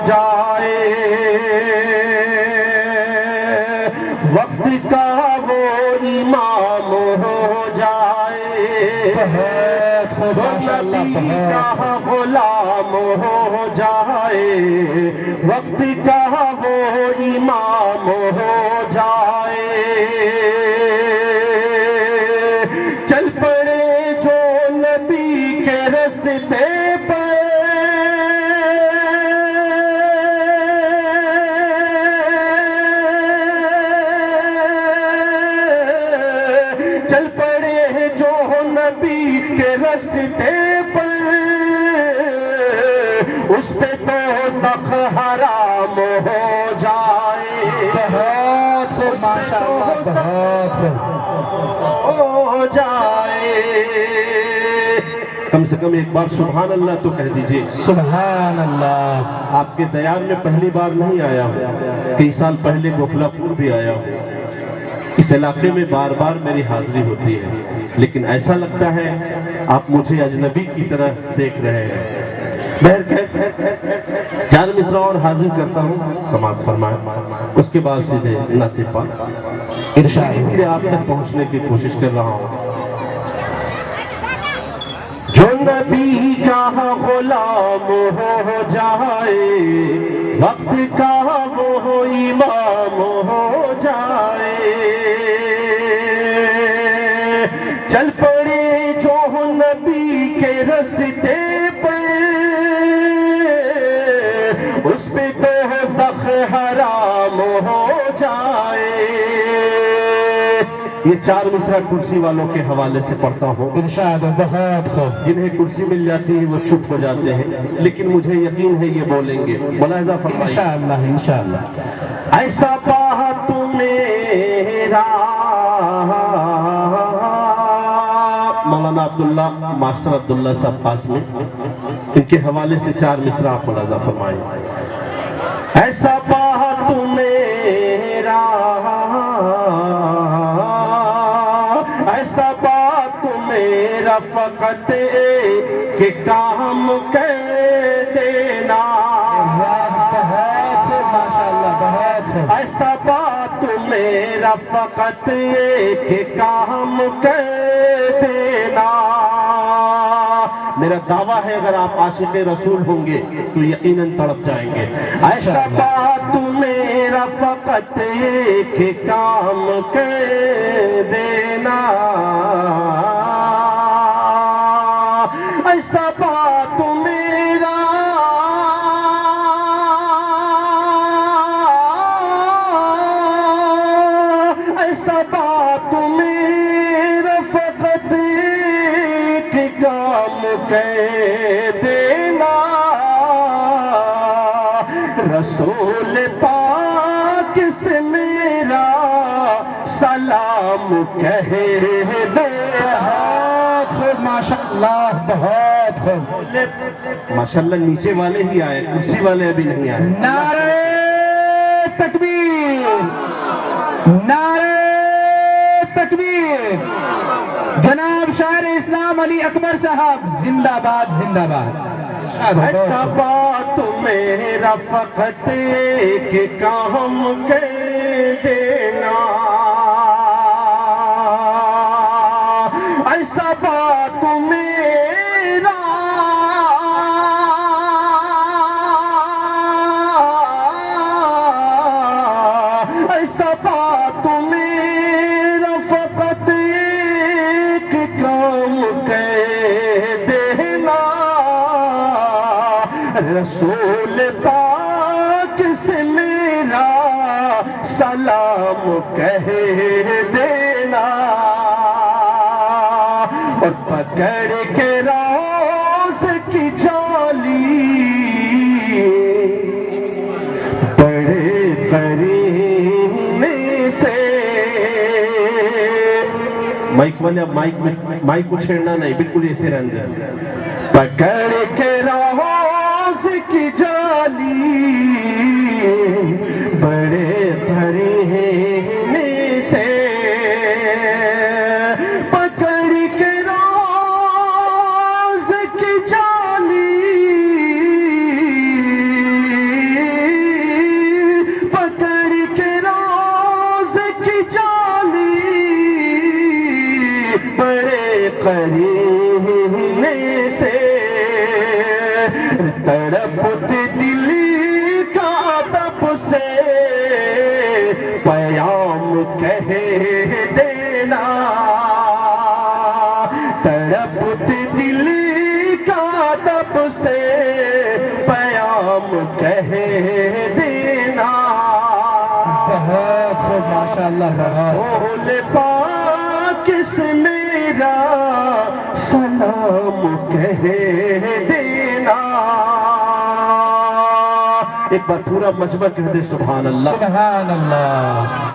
جائے، وقت کا وہ امام ہو جائے، جو نبی کا غلام ہو جائے، وقت کا وہ امام ہو جائے، چل پڑے جو نبی کے راستے پر، چل پڑے جو نبی کے راستے پر، اس پہ دوزخ حرام ہو جائے، بہت خوب ماشاءاللہ، بہت خوب ہو جائے۔ کم سے کم ایک بار سبحان اللہ تو کہہ دیجئے۔ سبحان اللہ۔ آپ کے دیار میں پہلی بار نہیں آیا ہوں، کئی سال پہلے گوکھلا پور بھی آیا ہوں، اس علاقے میں بار بار میری حاضری ہوتی ہے، لیکن ایسا لگتا ہے آپ مجھے اجنبی کی طرح دیکھ رہے ہیں۔ چار مصرع اور حاضر کرتا ہوں، سماعت فرمائیں، اس کے بعد سیدھے نعت پاک ارشاد دھیرے آپ تک پہنچنے کی کوشش کر رہا ہوں۔ جو نبی کا غلام ہو جائے، وقت کا وہ امام ہو جائے، چل پڑے جو نبی کے راستے پر، اس پہ دوزخ حرام ہو جائے۔ یہ چار مصرع کرسی والوں کے حوالے سے پڑھتا ہوں، ارشاد بہت خوب۔ جنہیں کرسی مل جاتی ہے وہ چپ ہو جاتے ہیں، لیکن مجھے یقین ہے یہ بولیں گے، ملاحظہ فرمائیے۔ انشاءاللہ انشاءاللہ۔ ایسا بات میرا مولانا عبداللہ ماسٹر عبداللہ صاحب قاسمی، ان کے حوالے سے چار مصرع آپ ملاحظہ فرمائیں۔ ایسا بات میرا، ایسا بات میرا فقط کہ کام کر دینا، بہت ماشاءاللہ، بہت ایسا بات میرا فقط کہ کام کر دینا۔ میرا دعویٰ ہے اگر آپ عاشق رسول ہوں گے تو یقیناً تڑپ جائیں گے۔ ایسا بات میرا فقط کہ کام کر دینا، ایسا بات میرا، ایسا بات میرا فقط کہ کام کر دینا، رسول پاک سے میرا سلام کہہ دے۔ بہت خوب ماشاءاللہ، بہت خوب۔ ماشاءاللہ نیچے والے ہی آئے، کرسی والے ابھی نہیں آئے۔ نعرہ تکبیر، نعرہ تکبیر۔ جناب شاعر اسلام علی اکبر صاحب زندہ باد، زندہ باد۔ ایسا بات میرا فقط کہ کام کر دینا، ایسا بات میرا، ایسا بات میرا فقط کہ کام کر دینا، رسول پاک سے میرا سلام کہہ دینا، اور پکڑ کے روز کی جالی بڑے قرینے سے، مائک والے اب مائک کو چھیڑنا نہیں، بالکل ایسے رہنے دیں۔ پکڑ کے روز کی جالی بڑے قرینے سے، پکڑ کے روز کی جالی تڑپتے دل کا تب سے پیام کہہ دینا، تڑپتے دل کا تب سے پیام کہہ دینا، بہت خوب ماشاءاللہ بہت رسول پاک سے میرا سلام کہہ دینا۔ ایک بار پورا مجمع کہہ دے سبحان اللہ۔ سبحان اللہ۔